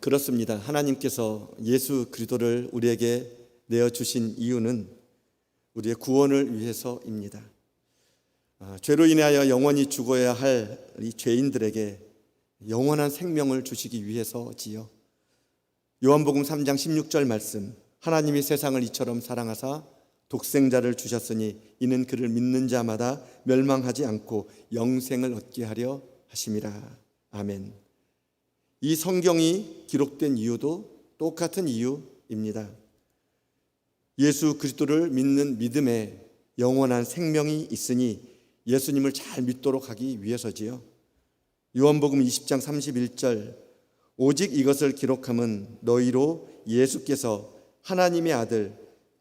그렇습니다. 하나님께서 예수 그리스도를 우리에게 내어주신 이유는 우리의 구원을 위해서입니다. 죄로 인하여 영원히 죽어야 할 이 죄인들에게 영원한 생명을 주시기 위해서지요. 요한복음 3장 16절 말씀, 하나님이 세상을 이처럼 사랑하사 독생자를 주셨으니 이는 그를 믿는 자마다 멸망하지 않고 영생을 얻게 하려 하심이라. 아멘. 이 성경이 기록된 이유도 똑같은 이유입니다. 예수 그리스도를 믿는 믿음에 영원한 생명이 있으니 예수님을 잘 믿도록 하기 위해서지요. 요한복음 20장 31절, 오직 이것을 기록함은 너희로 예수께서 하나님의 아들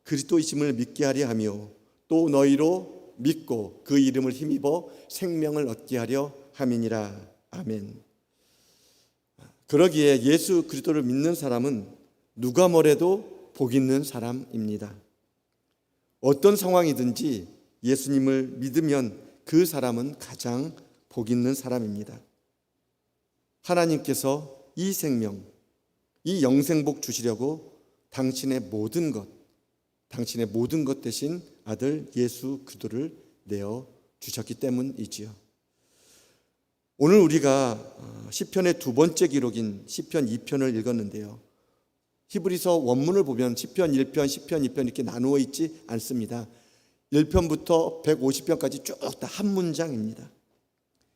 그리스도이심을 믿게 하려 하며 또 너희로 믿고 그 이름을 힘입어 생명을 얻게 하려 함이니라. 아멘. 그러기에 예수 그리스도를 믿는 사람은 누가 뭐래도 복 있는 사람입니다. 어떤 상황이든지 예수님을 믿으면 그 사람은 가장 복 있는 사람입니다. 하나님께서 이 생명, 이 영생복 주시려고 당신의 모든 것 대신 아들 예수 그리스도를 내어 주셨기 때문이지요. 오늘 우리가 시편의 두 번째 기록인 시편 2편을 읽었는데요. 히브리서 원문을 보면 시편 1편, 시편 2편 이렇게 나누어 있지 않습니다. 1편부터 150편까지 쭉 다 한 문장입니다.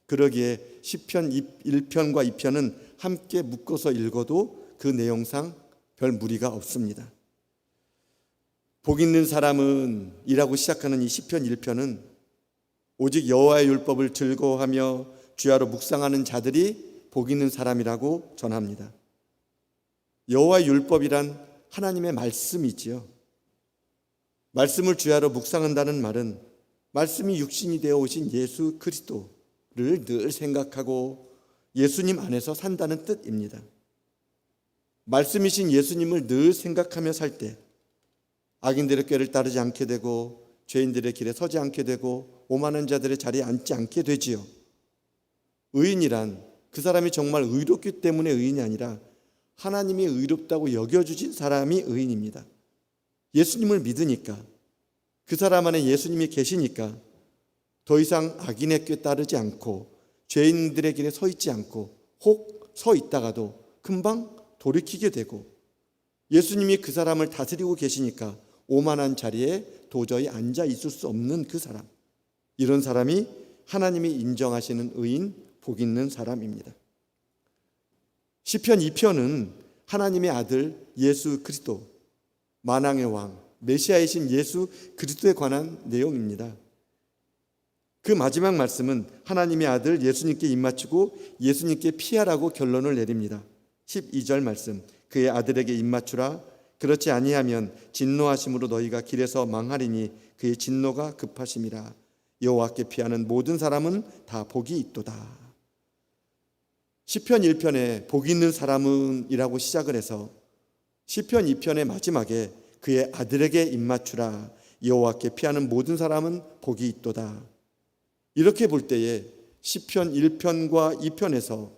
그러기에 시편 1편과 2편은 함께 묶어서 읽어도 그 내용상 별 무리가 없습니다. 복 있는 사람은 이라고 시작하는 이 시편 1편은 오직 여호와의 율법을 즐거워하며 주야로 묵상하는 자들이 복 있는 사람이라고 전합니다. 여호와의 율법이란 하나님의 말씀이지요. 말씀을 주야로 묵상한다는 말은 말씀이 육신이 되어 오신 예수 그리스도를 늘 생각하고 예수님 안에서 산다는 뜻입니다. 말씀이신 예수님을 늘 생각하며 살 때 악인들의 꾀를 따르지 않게 되고 죄인들의 길에 서지 않게 되고 오만한 자들의 자리에 앉지 않게 되지요. 의인이란 그 사람이 정말 의롭기 때문에 의인이 아니라 하나님이 의롭다고 여겨주신 사람이 의인입니다. 예수님을 믿으니까, 그 사람 안에 예수님이 계시니까 더 이상 악인의 꾀 따르지 않고 죄인들의 길에 서 있지 않고 혹 서 있다가도 금방 돌이키게 되고 예수님이 그 사람을 다스리고 계시니까 오만한 자리에 도저히 앉아 있을 수 없는 그 사람, 이런 사람이 하나님이 인정하시는 의인, 복 있는 사람입니다. 시편 2편은 하나님의 아들 예수 그리스도, 만왕의 왕, 메시아이신 예수 그리스도에 관한 내용입니다. 그 마지막 말씀은 하나님의 아들 예수님께 입맞추고 예수님께 피하라고 결론을 내립니다. 12절 말씀, 그의 아들에게 입맞추라. 그렇지 아니하면 진노하심으로 너희가 길에서 망하리니 그의 진노가 급하심이라. 여호와께 피하는 모든 사람은 다 복이 있도다. 시편 1편에 복 있는 사람은 이라고 시작을 해서 시편 2편의 마지막에 그의 아들에게 입맞추라. 여호와께 피하는 모든 사람은 복이 있도다. 이렇게 볼 때에 시편 1편과 2편에서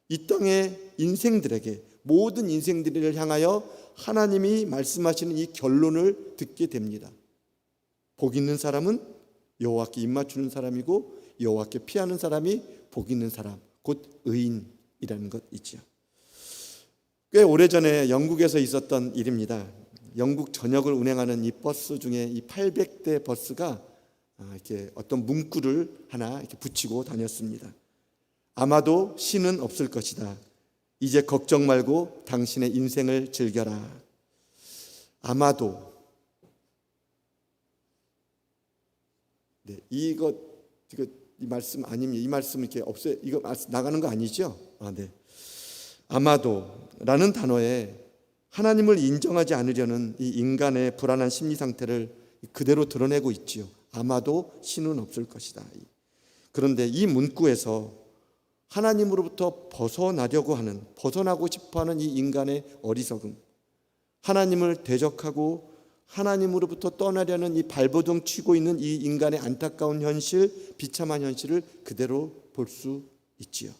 이 땅의 인생들에게, 모든 인생들을 향하여 하나님이 말씀하시는 이 결론을 듣게 됩니다. 복 있는 사람은 여호와께 입맞추는 사람이고 여호와께 피하는 사람이 복 있는 사람, 곧 의인이라는 것이죠. 꽤 오래전에 영국에서 있었던 일입니다. 영국 전역을 운행하는 이 버스 중에 이 800대 버스가 이렇게 어떤 문구를 하나 이렇게 붙이고 다녔습니다. 아마도 신은 없을 것이다. 이제 걱정 말고 당신의 인생을 즐겨라. 아마도. 네, 이 말씀 아닙니다. 이 말씀 이렇게 이거 나가는 거 아니죠? 네. 아마도라는 단어에 하나님을 인정하지 않으려는 이 인간의 불안한 심리 상태를 그대로 드러내고 있지요. 아마도 신은 없을 것이다. 그런데 이 문구에서 하나님으로부터 벗어나고 싶어하는 이 인간의 어리석음, 하나님을 대적하고 하나님으로부터 떠나려는 이 발버둥 치고 있는 이 인간의 안타까운 현실, 비참한 현실을 그대로 볼 수 있지요.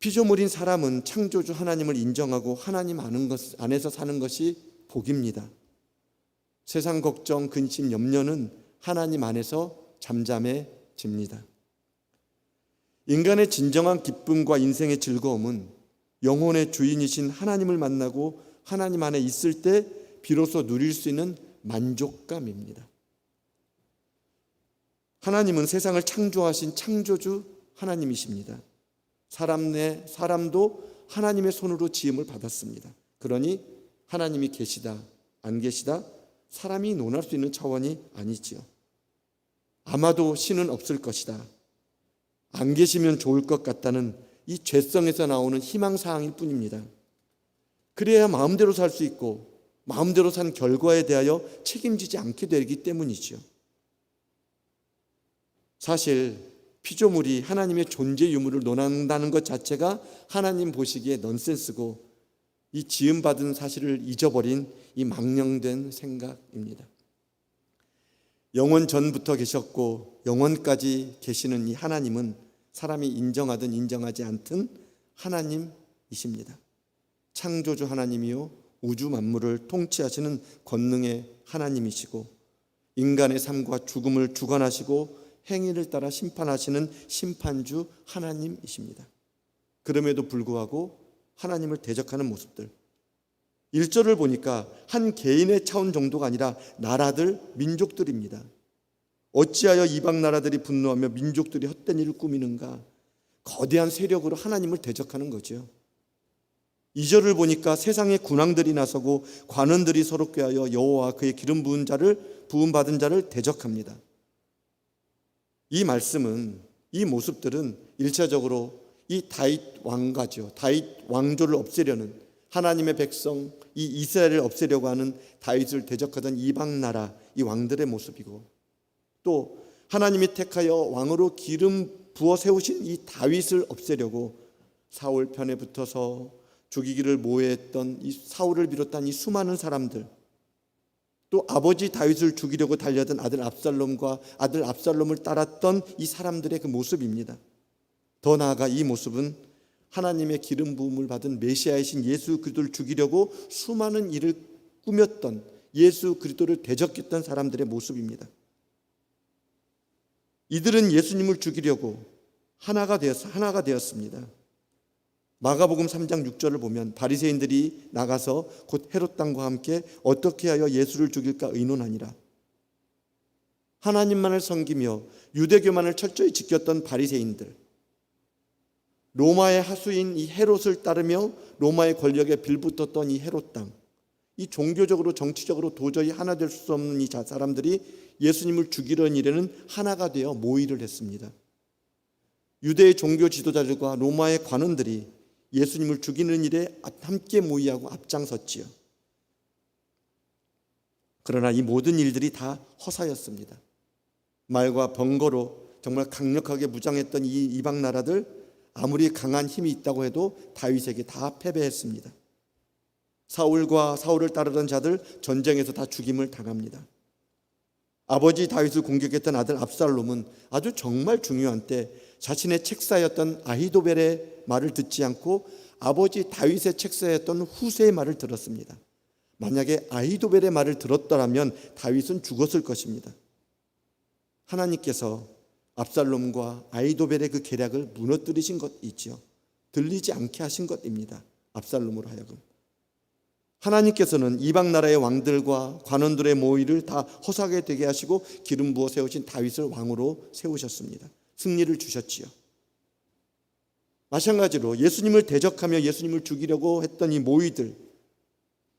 피조물인 사람은 창조주 하나님을 인정하고 하나님 안에서 사는 것이 복입니다. 세상 걱정, 근심, 염려는 하나님 안에서 잠잠해집니다. 인간의 진정한 기쁨과 인생의 즐거움은 영혼의 주인이신 하나님을 만나고 하나님 안에 있을 때 비로소 누릴 수 있는 만족감입니다. 하나님은 세상을 창조하신 창조주 하나님이십니다. 사람도 하나님의 손으로 지음을 받았습니다. 그러니 하나님이 계시다, 안 계시다 사람이 논할 수 있는 차원이 아니지요. 아마도 신은 없을 것이다, 안 계시면 좋을 것 같다는 이 죄성에서 나오는 희망사항일 뿐입니다. 그래야 마음대로 살 수 있고 마음대로 산 결과에 대하여 책임지지 않게 되기 때문이지요. 사실 피조물이 하나님의 존재 유무를 논한다는 것 자체가 하나님 보시기에 넌센스고 이 지음받은 사실을 잊어버린 이 망령된 생각입니다. 영원 전부터 계셨고 영원까지 계시는 이 하나님은 사람이 인정하든 인정하지 않든 하나님이십니다. 창조주 하나님이요 우주 만물을 통치하시는 권능의 하나님이시고 인간의 삶과 죽음을 주관하시고 행위를 따라 심판하시는 심판주 하나님이십니다. 그럼에도 불구하고 하나님을 대적하는 모습들, 1절을 보니까 한 개인의 차원 정도가 아니라 나라들, 민족들입니다. 어찌하여 이방 나라들이 분노하며 민족들이 헛된 일을 꾸미는가? 거대한 세력으로 하나님을 대적하는 거죠. 2절을 보니까 세상의 군왕들이 나서고 관원들이 서로 꾀하여 여호와와 그의 기름 부은 받은 자를 대적합니다. 이 말씀은, 이 모습들은 1차적으로 이 다윗 왕가죠. 다윗 왕조를 없애려는 하나님의 백성, 이 이스라엘을 없애려고 하는 다윗을 대적하던 이방 나라 이 왕들의 모습이고, 또 하나님이 택하여 왕으로 기름 부어 세우신 이 다윗을 없애려고 사울 편에 붙어서 죽이기를 모해했던 이 사울을 비롯한 이 수많은 사람들, 또 아버지 다윗을 죽이려고 달려든 아들 압살롬을 따랐던 이 사람들의 그 모습입니다. 더 나아가 이 모습은 하나님의 기름 부음을 받은 메시아이신 예수 그리스도를 죽이려고 수많은 일을 꾸몄던, 예수 그리스도를 대적했던 사람들의 모습입니다. 이들은 예수님을 죽이려고 하나가 되었습니다. 마가복음 3장 6절을 보면 바리새인들이 나가서 곧 헤롯 당과 함께 어떻게 하여 예수를 죽일까 의논하니라. 하나님만을 섬기며 유대교만을 철저히 지켰던 바리새인들, 로마의 하수인 이 헤롯을 따르며 로마의 권력에 빌붙었던 이 헤롯 당, 이 종교적으로 정치적으로 도저히 하나 될 수 없는 이 사람들이 예수님을 죽이려는 일에는 하나가 되어 모의를 했습니다. 유대의 종교 지도자들과 로마의 관원들이 예수님을 죽이는 일에 함께 모의하고 앞장섰지요. 그러나 이 모든 일들이 다 허사였습니다. 말과 번거로 정말 강력하게 무장했던 이 이방 나라들, 아무리 강한 힘이 있다고 해도 다윗에게 다 패배했습니다. 사울과 사울을 따르던 자들 전쟁에서 다 죽임을 당합니다. 아버지 다윗을 공격했던 아들 압살롬은 아주 정말 중요한 때 자신의 책사였던 아히도벨의 말을 듣지 않고 아버지 다윗의 책사였던 후세의 말을 들었습니다. 만약에 아히도벨의 말을 들었더라면 다윗은 죽었을 것입니다. 하나님께서 압살롬과 아히도벨의 그 계략을 무너뜨리신 것이지요. 들리지 않게 하신 것입니다. 압살롬으로 하여금. 하나님께서는 이방 나라의 왕들과 관원들의 모의를 다 허사하게 되게 하시고 기름 부어 세우신 다윗을 왕으로 세우셨습니다. 승리를 주셨지요. 마찬가지로 예수님을 대적하며 예수님을 죽이려고 했던 이 모의들,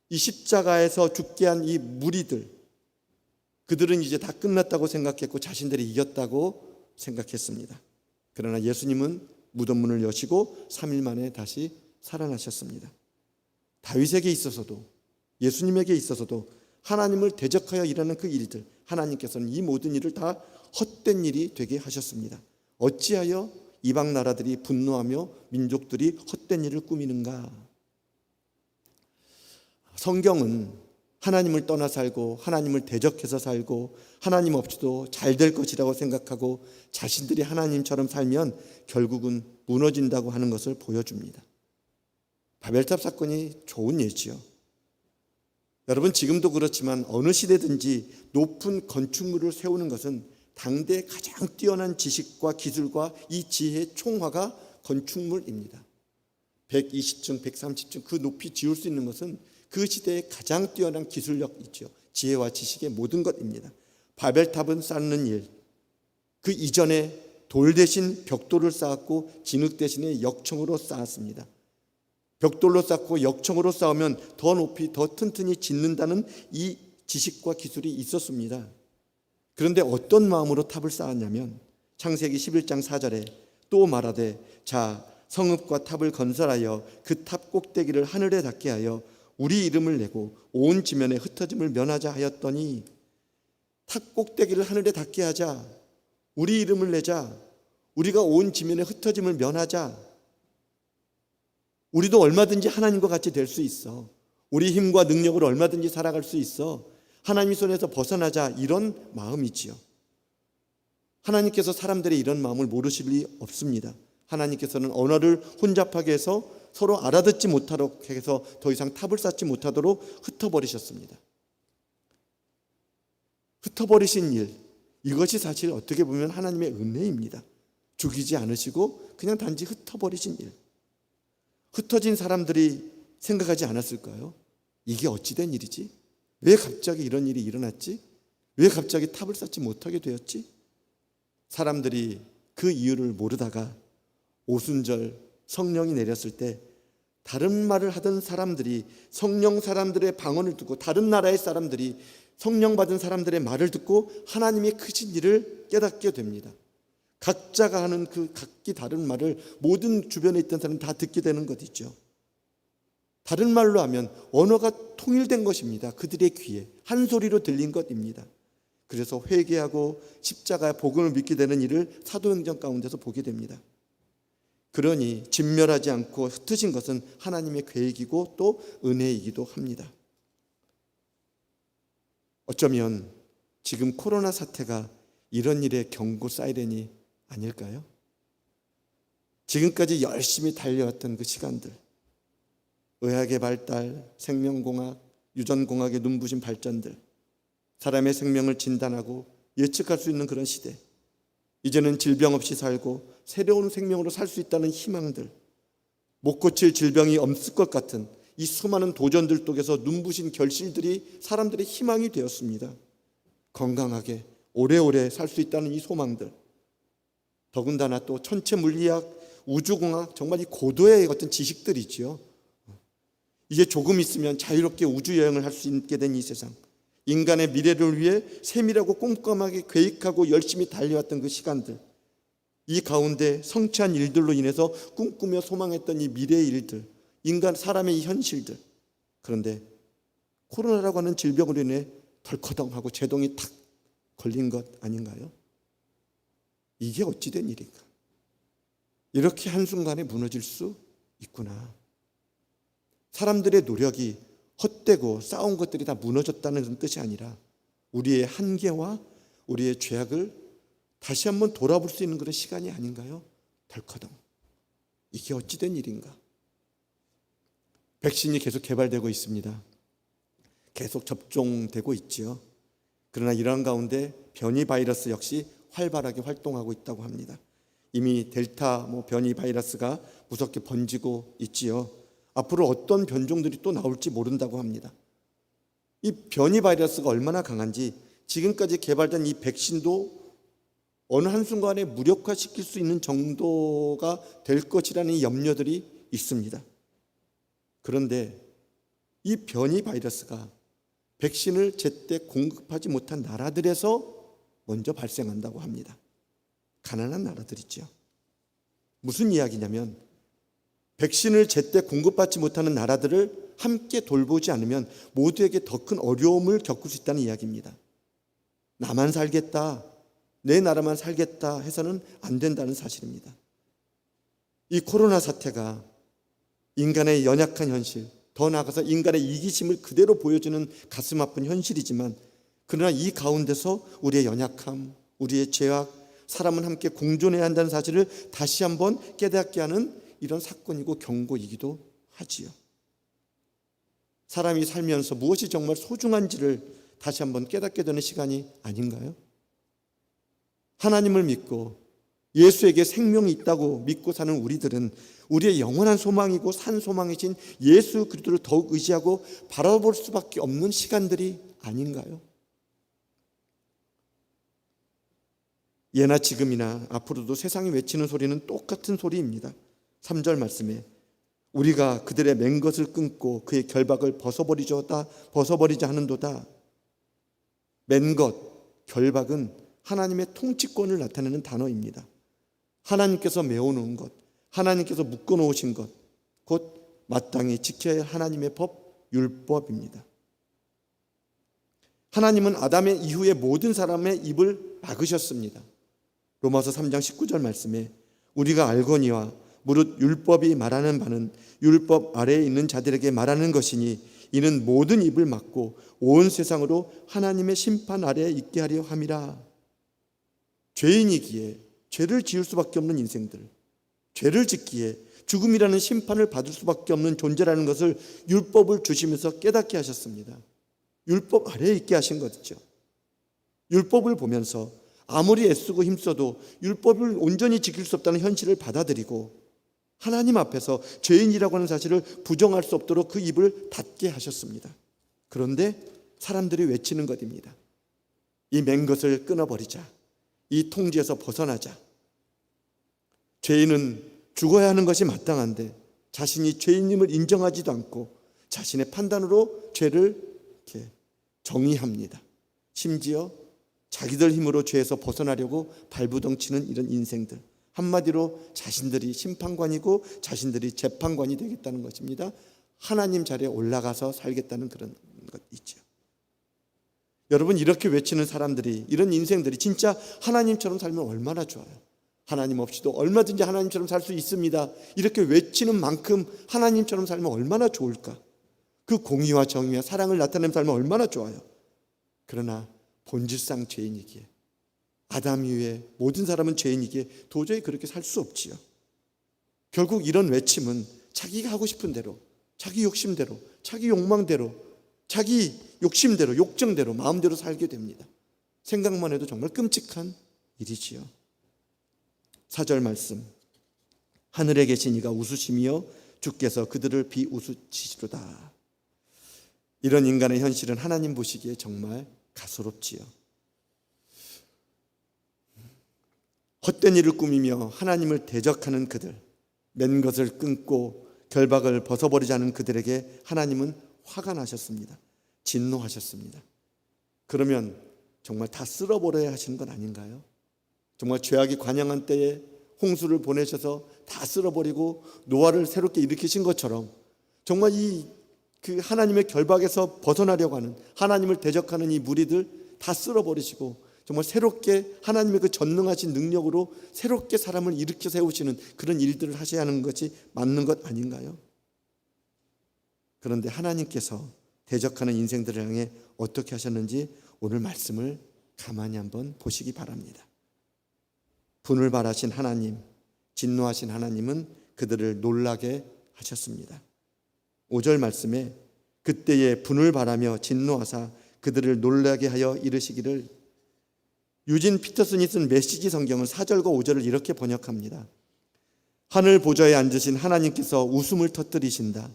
이 십자가에서 죽게 한 이 무리들, 그들은 이제 다 끝났다고 생각했고 자신들이 이겼다고 생각했습니다. 그러나 예수님은 무덤문을 여시고 3일 만에 다시 살아나셨습니다. 다윗에게 있어서도 예수님에게 있어서도 하나님을 대적하여 일하는 그 일들, 하나님께서는 이 모든 일을 다 헛된 일이 되게 하셨습니다. 어찌하여 이방 나라들이 분노하며 민족들이 헛된 일을 꾸미는가? 성경은 하나님을 떠나 살고 하나님을 대적해서 살고 하나님 없이도 잘 될 것이라고 생각하고 자신들이 하나님처럼 살면 결국은 무너진다고 하는 것을 보여줍니다. 바벨탑 사건이 좋은 예지요. 여러분, 지금도 그렇지만 어느 시대든지 높은 건축물을 세우는 것은 당대 가장 뛰어난 지식과 기술과 이 지혜의 총화가 건축물입니다. 120층, 130층 그 높이 지을 수 있는 것은 그 시대의 가장 뛰어난 기술력이죠. 지혜와 지식의 모든 것입니다. 바벨탑은 쌓는 일, 그 이전에 돌 대신 벽돌을 쌓았고 진흙 대신에 역청으로 쌓았습니다. 벽돌로 쌓고 역청으로 쌓으면 더 높이 더 튼튼히 짓는다는 이 지식과 기술이 있었습니다. 그런데 어떤 마음으로 탑을 쌓았냐면 창세기 11장 4절에 또 말하되 자 성읍과 탑을 건설하여 그 탑 꼭대기를 하늘에 닿게 하여 우리 이름을 내고 온 지면에 흩어짐을 면하자 하였더니, 탑 꼭대기를 하늘에 닿게 하자, 우리 이름을 내자, 우리가 온 지면에 흩어짐을 면하자. 우리도 얼마든지 하나님과 같이 될 수 있어. 우리 힘과 능력으로 얼마든지 살아갈 수 있어. 하나님 손에서 벗어나자, 이런 마음이지요. 하나님께서 사람들의 이런 마음을 모르실 리 없습니다. 하나님께서는 언어를 혼잡하게 해서 서로 알아듣지 못하도록 해서 더 이상 탑을 쌓지 못하도록 흩어버리셨습니다. 흩어버리신 일, 이것이 사실 어떻게 보면 하나님의 은혜입니다. 죽이지 않으시고 그냥 단지 흩어버리신 일. 흩어진 사람들이 생각하지 않았을까요? 이게 어찌된 일이지? 왜 갑자기 이런 일이 일어났지? 왜 갑자기 탑을 쌓지 못하게 되었지? 사람들이 그 이유를 모르다가 오순절 성령이 내렸을 때 다른 말을 하던 사람들이 성령 사람들의 방언을 듣고, 다른 나라의 사람들이 성령 받은 사람들의 말을 듣고 하나님의 크신 일을 깨닫게 됩니다. 각자가 하는 그 각기 다른 말을 모든 주변에 있던 사람은 다 듣게 되는 것이죠. 다른 말로 하면 언어가 통일된 것입니다. 그들의 귀에 한 소리로 들린 것입니다. 그래서 회개하고 십자가의 복음을 믿게 되는 일을 사도행전 가운데서 보게 됩니다. 그러니 진멸하지 않고 흩으신 것은 하나님의 계획이고 또 은혜이기도 합니다. 어쩌면 지금 코로나 사태가 이런 일의 경고 사이렌이 아닐까요? 지금까지 열심히 달려왔던 그 시간들, 의학의 발달, 생명공학, 유전공학의 눈부신 발전들, 사람의 생명을 진단하고 예측할 수 있는 그런 시대, 이제는 질병 없이 살고 새로운 생명으로 살 수 있다는 희망들, 못 고칠 질병이 없을 것 같은 이 수많은 도전들 속에서 눈부신 결실들이 사람들의 희망이 되었습니다. 건강하게 오래오래 살 수 있다는 이 소망들, 더군다나 또 천체 물리학, 우주공학, 정말 이 고도의 어떤 지식들이지요. 이제 조금 있으면 자유롭게 우주 여행을 할 수 있게 된 이 세상, 인간의 미래를 위해 세밀하고 꼼꼼하게 계획하고 열심히 달려왔던 그 시간들, 이 가운데 성취한 일들로 인해서 꿈꾸며 소망했던 이 미래의 일들, 인간 사람의 이 현실들, 그런데 코로나라고 하는 질병으로 인해 덜커덩하고 제동이 탁 걸린 것 아닌가요? 이게 어찌된 일인가? 이렇게 한순간에 무너질 수 있구나. 사람들의 노력이 헛되고 쌓은 것들이 다 무너졌다는 뜻이 아니라 우리의 한계와 우리의 죄악을 다시 한번 돌아볼 수 있는 그런 시간이 아닌가요? 덜커덩. 이게 어찌된 일인가? 백신이 계속 개발되고 있습니다. 계속 접종되고 있지요. 그러나 이러한 가운데 변이 바이러스 역시 활발하게 활동하고 있다고 합니다. 이미 델타 변이 바이러스가 무섭게 번지고 있지요. 앞으로 어떤 변종들이 또 나올지 모른다고 합니다. 이 변이 바이러스가 얼마나 강한지 지금까지 개발된 이 백신도 어느 한순간에 무력화시킬 수 있는 정도가 될 것이라는 이 염려들이 있습니다. 그런데 이 변이 바이러스가 백신을 제때 공급하지 못한 나라들에서 먼저 발생한다고 합니다. 가난한 나라들이죠. 무슨 이야기냐면 백신을 제때 공급받지 못하는 나라들을 함께 돌보지 않으면 모두에게 더 큰 어려움을 겪을 수 있다는 이야기입니다. 나만 살겠다, 내 나라만 살겠다 해서는 안 된다는 사실입니다. 이 코로나 사태가 인간의 연약한 현실, 더 나아가서 인간의 이기심을 그대로 보여주는 가슴 아픈 현실이지만, 그러나 이 가운데서 우리의 연약함, 우리의 죄악, 사람은 함께 공존해야 한다는 사실을 다시 한번 깨닫게 하는 이런 사건이고 경고이기도 하지요. 사람이 살면서 무엇이 정말 소중한지를 다시 한번 깨닫게 되는 시간이 아닌가요? 하나님을 믿고 예수에게 생명이 있다고 믿고 사는 우리들은 우리의 영원한 소망이고 산 소망이신 예수 그리스도를 더욱 의지하고 바라볼 수밖에 없는 시간들이 아닌가요? 예나 지금이나 앞으로도 세상이 외치는 소리는 똑같은 소리입니다. 3절 말씀에 우리가 그들의 맨 것을 끊고 그의 결박을 벗어버리자 하는도다. 맨 것, 결박은 하나님의 통치권을 나타내는 단어입니다. 하나님께서 메어놓은 것, 하나님께서 묶어놓으신 것, 곧 마땅히 지켜야 할 하나님의 법, 율법입니다. 하나님은 아담의 이후의 모든 사람의 입을 막으셨습니다. 로마서 3장 19절 말씀에 우리가 알거니와 무릇 율법이 말하는 바는 율법 아래에 있는 자들에게 말하는 것이니 이는 모든 입을 막고 온 세상으로 하나님의 심판 아래에 있게 하려 함이라. 죄인이기에 죄를 지을 수밖에 없는 인생들, 죄를 짓기에 죽음이라는 심판을 받을 수밖에 없는 존재라는 것을 율법을 주시면서 깨닫게 하셨습니다. 율법 아래에 있게 하신 것이죠. 율법을 보면서 아무리 애쓰고 힘써도 율법을 온전히 지킬 수 없다는 현실을 받아들이고 하나님 앞에서 죄인이라고 하는 사실을 부정할 수 없도록 그 입을 닫게 하셨습니다. 그런데 사람들이 외치는 것입니다. 이 맨 것을 끊어버리자. 이 통제에서 벗어나자. 죄인은 죽어야 하는 것이 마땅한데 자신이 죄인임을 인정하지도 않고 자신의 판단으로 죄를 이렇게 정의합니다. 심지어 자기들 힘으로 죄에서 벗어나려고 발부덩치는 이런 인생들, 한마디로 자신들이 심판관이고 자신들이 재판관이 되겠다는 것입니다. 하나님 자리에 올라가서 살겠다는 그런 것 있죠. 여러분, 이렇게 외치는 사람들이, 이런 인생들이 진짜 하나님처럼 살면 얼마나 좋아요. 하나님 없이도 얼마든지 하나님처럼 살 수 있습니다. 이렇게 외치는 만큼 하나님처럼 살면 얼마나 좋을까. 그 공의와 정의와 사랑을 나타내는 삶은 얼마나 좋아요. 그러나 본질상 죄인이기에, 아담 이후에 모든 사람은 죄인이기에 도저히 그렇게 살 수 없지요. 결국 이런 외침은 자기가 하고 싶은 대로, 자기 욕심대로, 자기 욕망대로, 자기 욕심대로, 욕정대로, 마음대로 살게 됩니다. 생각만 해도 정말 끔찍한 일이지요. 4절 말씀, 하늘에 계신 이가 웃으시며 주께서 그들을 비웃으시리로다. 이런 인간의 현실은 하나님 보시기에 정말 가소롭지요. 헛된 일을 꾸미며 하나님을 대적하는 그들, 맨 것을 끊고 결박을 벗어버리자는 그들에게 하나님은 화가 나셨습니다. 진노하셨습니다. 그러면 정말 다 쓸어버려야 하시는 건 아닌가요? 정말 죄악이 관영한 때에 홍수를 보내셔서 다 쓸어버리고 노아를 새롭게 일으키신 것처럼 정말 그 하나님의 결박에서 벗어나려고 하는, 하나님을 대적하는 이 무리들 다 쓸어버리시고 정말 새롭게 하나님의 그 전능하신 능력으로 새롭게 사람을 일으켜 세우시는 그런 일들을 하셔야 하는 것이 맞는 것 아닌가요? 그런데 하나님께서 대적하는 인생들을 향해 어떻게 하셨는지 오늘 말씀을 가만히 한번 보시기 바랍니다. 분을 발하신 하나님, 진노하신 하나님은 그들을 놀라게 하셨습니다. 5절 말씀에 그때에 분을 발하며 진노하사 그들을 놀라게 하여 이르시기를, 유진 피터슨이 쓴 메시지 성경은 4절과 5절을 이렇게 번역합니다. 하늘 보좌에 앉으신 하나님께서 웃음을 터뜨리신다.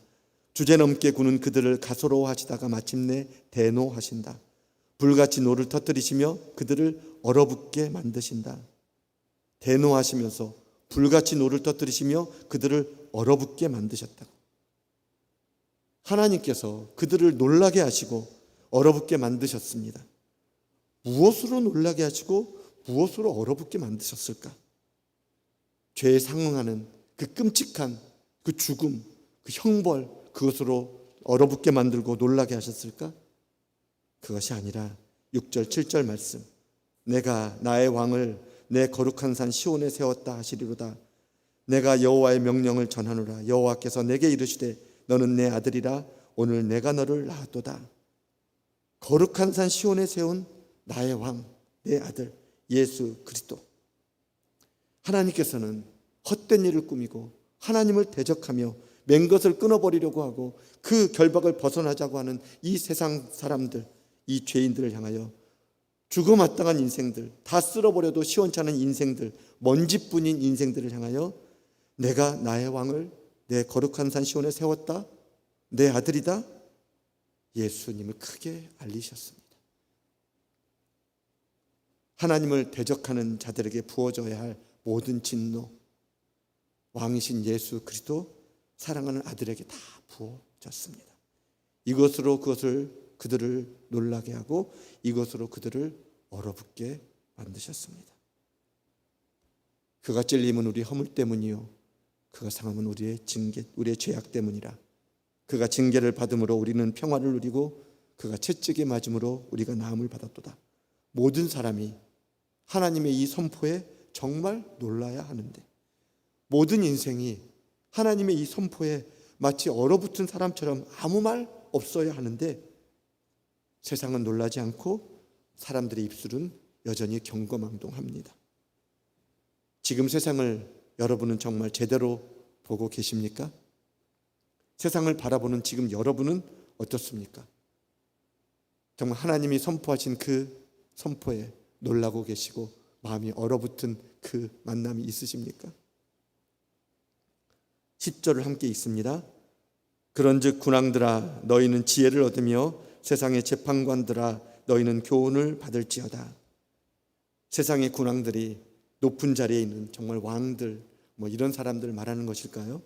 주제넘게 구는 그들을 가소로워하시다가 마침내 대노하신다. 불같이 노를 터뜨리시며 그들을 얼어붙게 만드신다. 대노하시면서 불같이 노를 터뜨리시며 그들을 얼어붙게 만드셨다고. 하나님께서 그들을 놀라게 하시고 얼어붙게 만드셨습니다. 무엇으로 놀라게 하시고 무엇으로 얼어붙게 만드셨을까? 죄에 상응하는 그 끔찍한 그 죽음, 그 형벌, 그것으로 얼어붙게 만들고 놀라게 하셨을까? 그것이 아니라 6절 7절 말씀, 내가 나의 왕을 내 거룩한 산 시온에 세웠다 하시리로다. 내가 여호와의 명령을 전하노라. 여호와께서 내게 이르시되 너는 내 아들이라. 오늘 내가 너를 낳았도다. 거룩한 산 시온에 세운 나의 왕, 내 아들 예수 그리스도, 하나님께서는 헛된 일을 꾸미고 하나님을 대적하며 맨 것을 끊어버리려고 하고 그 결박을 벗어나자고 하는 이 세상 사람들, 이 죄인들을 향하여 죽어마땅한 인생들, 다 쓸어버려도 시원찮은 인생들, 먼지뿐인 인생들을 향하여 내가 나의 왕을 내 거룩한 산 시온에 세웠다, 내 아들이다, 예수님을 크게 알리셨습니다. 하나님을 대적하는 자들에게 부어져야 할 모든 진노, 왕이신 예수 그리스도 사랑하는 아들에게 다 부어졌습니다. 이것으로 그들을 놀라게 하고 이것으로 그들을 얼어붙게 만드셨습니다. 그가 찔림은 우리 허물 때문이요 그가 상함은 우리의 죄악 때문이라. 그가 징계를 받음으로 우리는 평화를 누리고 그가 채찍에 맞음으로 우리가 나음을 받았도다. 모든 사람이 하나님의 이 선포에 정말 놀라야 하는데, 모든 인생이 하나님의 이 선포에 마치 얼어붙은 사람처럼 아무 말 없어야 하는데, 세상은 놀라지 않고 사람들의 입술은 여전히 경거망동합니다. 지금 세상을 여러분은 정말 제대로 보고 계십니까? 세상을 바라보는 지금 여러분은 어떻습니까? 정말 하나님이 선포하신 그 선포에 놀라고 계시고 마음이 얼어붙은 그 만남이 있으십니까? 10절을 함께 읽습니다. 그런즉 군왕들아 너희는 지혜를 얻으며 세상의 재판관들아 너희는 교훈을 받을지어다. 세상의 군왕들이 높은 자리에 있는 정말 왕들, 이런 사람들 말하는 것일까요?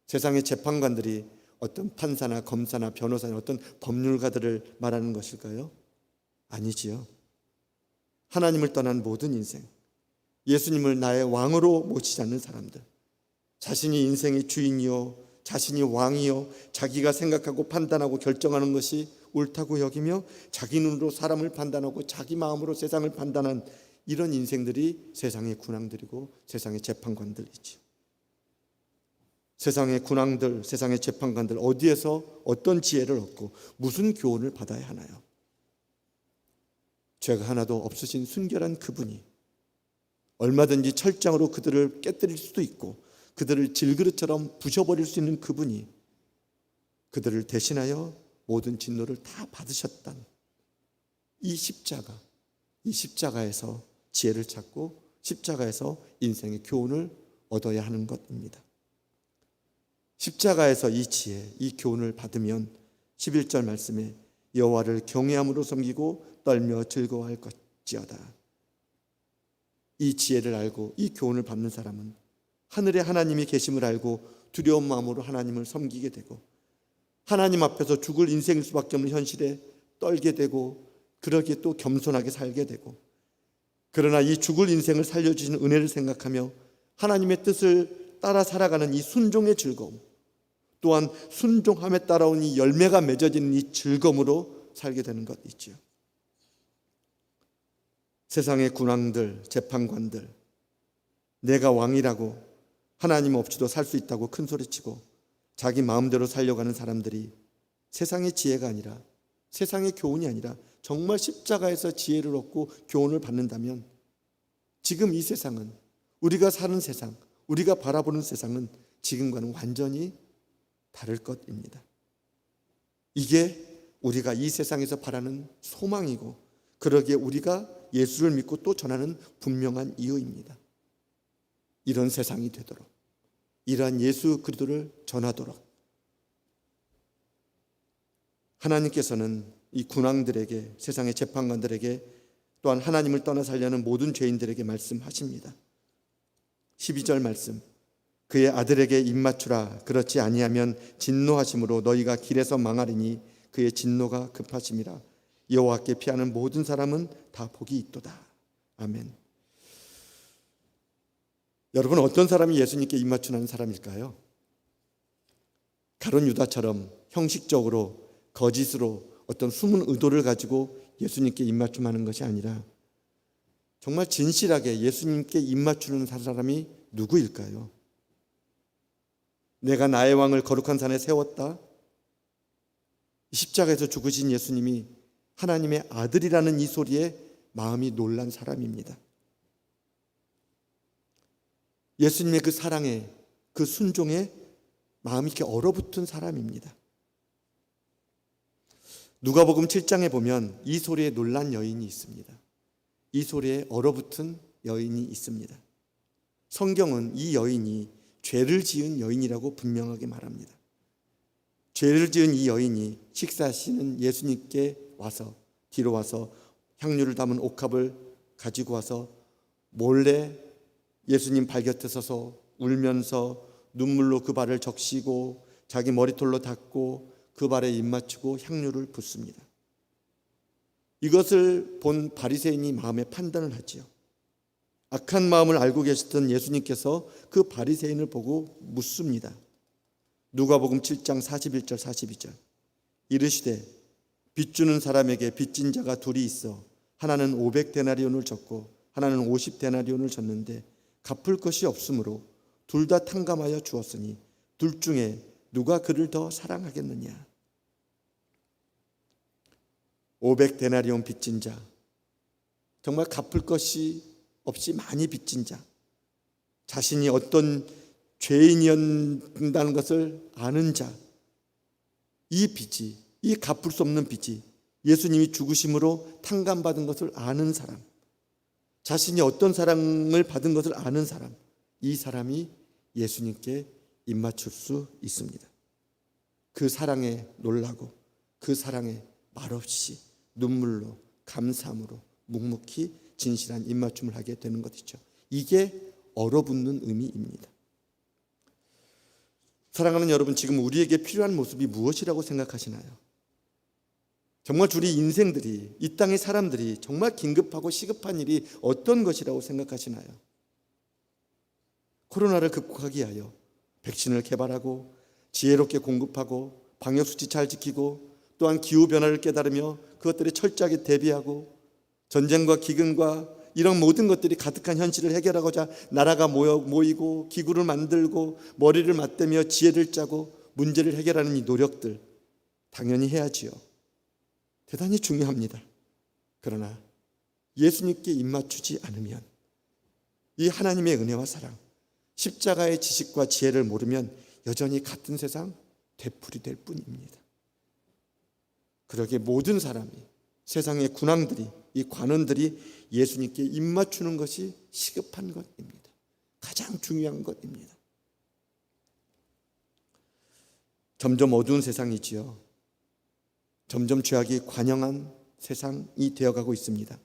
세상의 재판관들이 어떤 판사나 검사나 변호사나 어떤 법률가들을 말하는 것일까요? 아니지요. 하나님을 떠난 모든 인생, 예수님을 나의 왕으로 모시지 않는 사람들, 자신이 인생의 주인이요 자신이 왕이요 자기가 생각하고 판단하고 결정하는 것이 옳다고 여기며 자기 눈으로 사람을 판단하고 자기 마음으로 세상을 판단한 이런 인생들이 세상의 군왕들이고 세상의 재판관들이지. 세상의 군왕들, 세상의 재판관들 어디에서 어떤 지혜를 얻고 무슨 교훈을 받아야 하나요? 죄가 하나도 없으신 순결한 그분이 얼마든지 철장으로 그들을 깨뜨릴 수도 있고 그들을 질그릇처럼 부셔버릴 수 있는 그분이 그들을 대신하여 모든 진노를 다 받으셨단 이 십자가에서 지혜를 찾고 십자가에서 인생의 교훈을 얻어야 하는 것입니다. 십자가에서 이 지혜, 이 교훈을 받으면 11절 말씀에 여호와를 경외함으로 섬기고 떨며 즐거워할 것지어다. 이 지혜를 알고 이 교훈을 받는 사람은 하늘에 하나님이 계심을 알고 두려운 마음으로 하나님을 섬기게 되고 하나님 앞에서 죽을 인생일 수밖에 없는 현실에 떨게 되고 그러기에 또 겸손하게 살게 되고, 그러나 이 죽을 인생을 살려주시는 은혜를 생각하며 하나님의 뜻을 따라 살아가는 이 순종의 즐거움, 또한 순종함에 따라온 이 열매가 맺어지는 이 즐거움으로 살게 되는 것 있죠. 세상의 군왕들, 재판관들, 내가 왕이라고 하나님 없이도 살 수 있다고 큰 소리치고 자기 마음대로 살려고 하는 사람들이 세상의 지혜가 아니라, 세상의 교훈이 아니라 정말 십자가에서 지혜를 얻고 교훈을 받는다면 지금 이 세상은, 우리가 사는 세상, 우리가 바라보는 세상은 지금과는 완전히 다를 것입니다. 이게 우리가 이 세상에서 바라는 소망이고, 그러기에 우리가 예수를 믿고 또 전하는 분명한 이유입니다. 이런 세상이 되도록, 이러한 예수 그리스도를 전하도록 하나님께서는 이 군왕들에게, 세상의 재판관들에게, 또한 하나님을 떠나 살려는 모든 죄인들에게 말씀하십니다. 12절 말씀, 그의 아들에게 입맞추라. 그렇지 아니하면 진노하심으로 너희가 길에서 망하리니 그의 진노가 급하심이라. 여호와께 피하는 모든 사람은 다 복이 있도다. 아멘. 여러분, 어떤 사람이 예수님께 입맞추는 사람일까요? 가룟 유다처럼 형식적으로 거짓으로 어떤 숨은 의도를 가지고 예수님께 입맞춤하는 것이 아니라 정말 진실하게 예수님께 입맞추는 사람이 누구일까요? 내가 나의 왕을 거룩한 산에 세웠다. 십자가에서 죽으신 예수님이 하나님의 아들이라는 이 소리에 마음이 놀란 사람입니다. 예수님의 그 사랑에, 그 순종에 마음이 이렇게 얼어붙은 사람입니다. 누가복음 7장에 보면 이 소리에 놀란 여인이 있습니다. 이 소리에 얼어붙은 여인이 있습니다. 성경은 이 여인이 죄를 지은 여인이라고 분명하게 말합니다. 죄를 지은 이 여인이 식사하시는 예수님께 와서, 뒤로 와서 향유를 담은 옥합을 가지고 와서 몰래 예수님 발 곁에 서서 울면서 눈물로 그 발을 적시고 자기 머리털로 닦고 그 발에 입 맞추고 향유를 붓습니다. 이것을 본 바리새인이 마음에 판단을 하지요. 악한 마음을 알고 계셨던 예수님께서 그 바리새인을 보고 묻습니다. 누가복음 7장 41절 42절. 이르시되 빚주는 사람에게 빚진 자가 둘이 있어 하나는 500데나리온을 졌고 하나는 50데나리온을 졌는데 갚을 것이 없으므로 둘 다 탕감하여 주었으니 둘 중에 누가 그를 더 사랑하겠느냐. 500데나리온 빚진 자, 정말 갚을 것이 없이 많이 빚진 자, 자신이 어떤 죄인이었다는 것을 아는 자, 이 빚이, 이 갚을 수 없는 빚이 예수님이 죽으심으로 탕감받은 것을 아는 사람, 자신이 어떤 사랑을 받은 것을 아는 사람, 이 사람이 예수님께 입맞출 수 있습니다. 그 사랑에 놀라고 그 사랑에 말없이 눈물로 감사함으로 묵묵히 진실한 입맞춤을 하게 되는 것이죠. 이게 얼어붙는 의미입니다. 사랑하는 여러분, 지금 우리에게 필요한 모습이 무엇이라고 생각하시나요? 정말 우리 인생들이, 이 땅의 사람들이 정말 긴급하고 시급한 일이 어떤 것이라고 생각하시나요? 코로나를 극복하기 위하여 백신을 개발하고 지혜롭게 공급하고 방역수칙 잘 지키고 또한 기후변화를 깨달으며 그것들에 철저하게 대비하고 전쟁과 기근과 이런 모든 것들이 가득한 현실을 해결하고자 나라가 모이고 기구를 만들고 머리를 맞대며 지혜를 짜고 문제를 해결하는 이 노력들 당연히 해야지요. 대단히 중요합니다. 그러나 예수님께 입맞추지 않으면 이 하나님의 은혜와 사랑, 십자가의 지식과 지혜를 모르면 여전히 같은 세상 되풀이 될 뿐입니다. 그러기에 모든 사람이, 세상의 군왕들이, 이 관원들이 예수님께 입맞추는 것이 시급한 것입니다. 가장 중요한 것입니다. 점점 어두운 세상이지요. 점점 죄악이 관영한 세상이 되어가고 있습니다.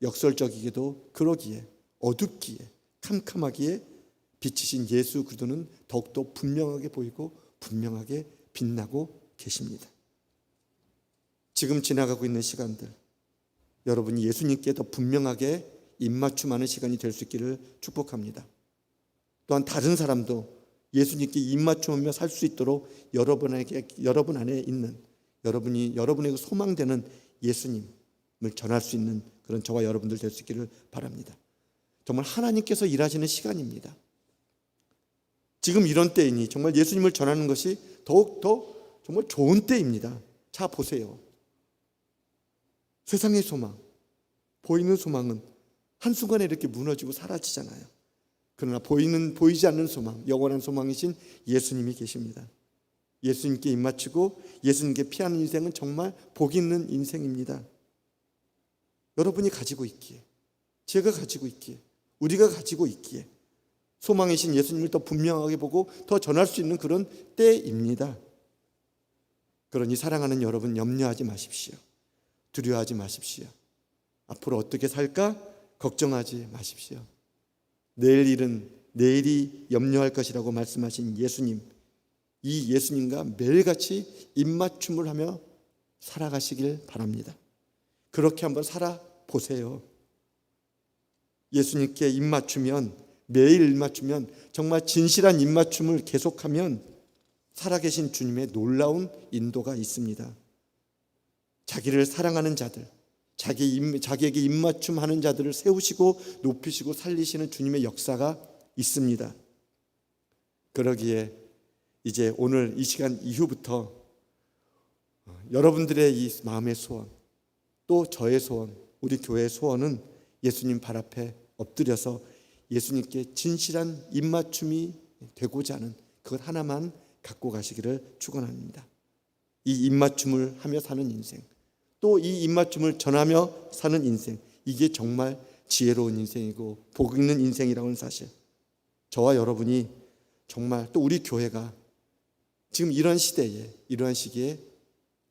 역설적이게도 그러기에, 어둡기에, 캄캄하기에 빛이신 예수 그리스도는 더욱더 분명하게 보이고 분명하게 빛나고 계십니다. 지금 지나가고 있는 시간들, 여러분이 예수님께 더 분명하게 입맞춤하는 시간이 될 수 있기를 축복합니다. 또한 다른 사람도 예수님께 입맞춤하며 살 수 있도록 여러분 안에 있는, 여러분에게 소망되는 예수님을 전할 수 있는 그런 저와 여러분들 될 수 있기를 바랍니다. 정말 하나님께서 일하시는 시간입니다. 지금 이런 때이니 정말 예수님을 전하는 것이 더욱더 정말 좋은 때입니다. 자, 보세요. 세상의 소망, 보이는 소망은 한순간에 이렇게 무너지고 사라지잖아요. 그러나 보이지 않는 소망, 영원한 소망이신 예수님이 계십니다. 예수님께 입맞추고 예수님께 피하는 인생은 정말 복 있는 인생입니다. 여러분이 가지고 있기에, 제가 가지고 있기에, 우리가 가지고 있기에 소망이신 예수님을 더 분명하게 보고 더 전할 수 있는 그런 때입니다. 그러니 사랑하는 여러분, 염려하지 마십시오. 두려워하지 마십시오. 앞으로 어떻게 살까 걱정하지 마십시오. 내일 일은 내일이 염려할 것이라고 말씀하신 예수님, 이 예수님과 매일같이 입맞춤을 하며 살아가시길 바랍니다. 그렇게 한번 살아보세요. 예수님께 입맞추면, 매일 입맞추면, 정말 진실한 입맞춤을 계속하면 살아계신 주님의 놀라운 인도가 있습니다. 자기를 사랑하는 자들, 자기에게 입맞춤하는 자들을 세우시고 높이시고 살리시는 주님의 역사가 있습니다. 그러기에 이제 오늘 이 시간 이후부터 여러분들의 이 마음의 소원, 또 저의 소원, 우리 교회의 소원은 예수님 발 앞에 엎드려서 예수님께 진실한 입맞춤이 되고자 하는 그것 하나만 갖고 가시기를 축원합니다. 이 입맞춤을 하며 사는 인생, 또 이 입맞춤을 전하며 사는 인생, 이게 정말 지혜로운 인생이고 복 있는 인생이라는 사실, 저와 여러분이 정말, 또 우리 교회가 지금 이런 시대에, 이러한 시기에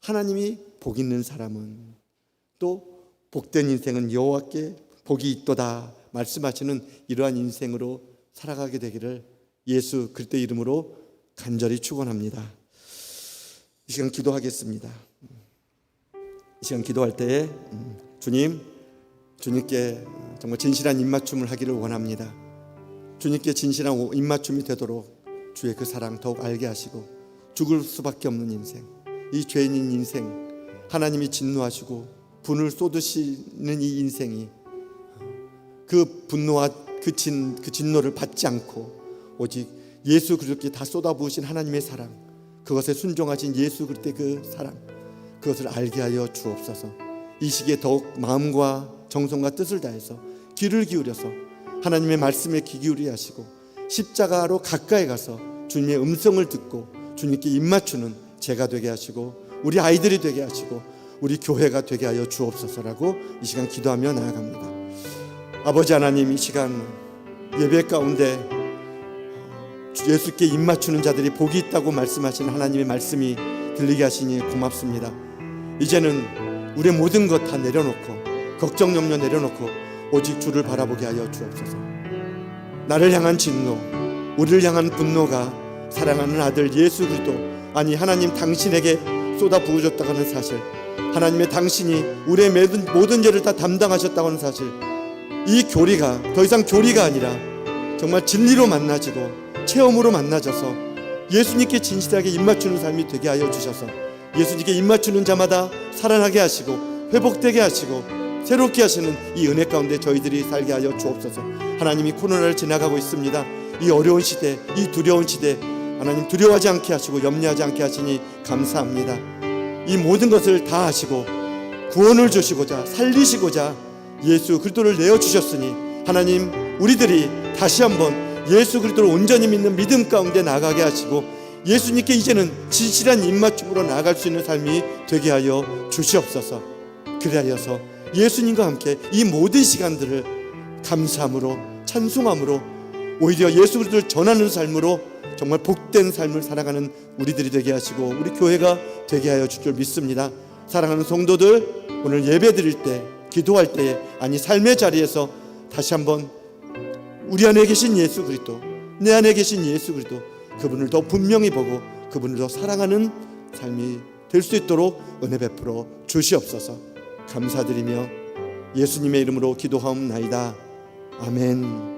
하나님이 복 있는 사람은, 또 복된 인생은 여호와께 복이 있도다 말씀하시는 이러한 인생으로 살아가게 되기를 예수 그리스도의 이름으로 간절히 축원합니다. 이 시간 기도하겠습니다. 이 시간 기도할 때에 주님께 정말 진실한 입맞춤을 하기를 원합니다. 주님께 진실한 입맞춤이 되도록 주의 그 사랑 더욱 알게 하시고, 죽을 수밖에 없는 인생, 이 죄인인 인생, 하나님이 진노하시고 분을 쏟으시는 이 인생이 그 분노와 그 진노를 받지 않고 오직 예수 그리스도께 다 쏟아부으신 하나님의 사랑, 그것에 순종하신 예수 그리스도의 그 사랑, 그것을 알게 하여 주옵소서. 이 시기에 더욱 마음과 정성과 뜻을 다해서 귀를 기울여서 하나님의 말씀에 귀 기울이게 하시고, 십자가로 가까이 가서 주님의 음성을 듣고 주님께 입맞추는 제가 되게 하시고, 우리 아이들이 되게 하시고, 우리 교회가 되게 하여 주옵소서라고 이 시간 기도하며 나아갑니다. 아버지 하나님, 이 시간 예배 가운데 예수께 입맞추는 자들이 복이 있다고 말씀하신 하나님의 말씀이 들리게 하시니 고맙습니다. 이제는 우리의 모든 것 다 내려놓고, 걱정 염려 내려놓고 오직 주를 바라보게 하여 주옵소서. 나를 향한 진노, 우리를 향한 분노가 사랑하는 아들 예수 그리스도, 아니 하나님 당신에게 쏟아 부어졌다고 하는 사실, 하나님의 당신이 우리의 모든 죄를 다 담당하셨다고 하는 사실, 이 교리가 더 이상 교리가 아니라 정말 진리로 만나지고 체험으로 만나져서 예수님께 진실하게 입맞추는 삶이 되게 하여 주셔서 예수님께 입맞추는 자마다 살아나게 하시고 회복되게 하시고 새롭게 하시는 이 은혜 가운데 저희들이 살게 하여 주옵소서. 하나님이 코로나를 지나가고 있습니다. 이 어려운 시대, 이 두려운 시대, 하나님 두려워하지 않게 하시고 염려하지 않게 하시니 감사합니다. 이 모든 것을 다 하시고 구원을 주시고자 살리시고자 예수 그리스도를 내어주셨으니, 하나님 우리들이 다시 한번 예수 그리스도를 온전히 믿는 믿음 가운데 나가게 하시고 예수님께 이제는 진실한 입맞춤으로 나아갈 수 있는 삶이 되게 하여 주시옵소서. 그리하여서 예수님과 함께 이 모든 시간들을 감사함으로 찬송함으로 오히려 예수 그리스도를 전하는 삶으로 정말 복된 삶을 살아가는 우리들이 되게 하시고 우리 교회가 되게 하여 줄 줄 믿습니다. 사랑하는 성도들, 오늘 예배 드릴 때, 기도할 때에, 아니 삶의 자리에서 다시 한번 우리 안에 계신 예수 그리스도, 내 안에 계신 예수 그리스도, 그분을 더 분명히 보고 그분을 더 사랑하는 삶이 될 수 있도록 은혜 베풀어 주시옵소서. 감사드리며 예수님의 이름으로 기도하옵나이다. 아멘.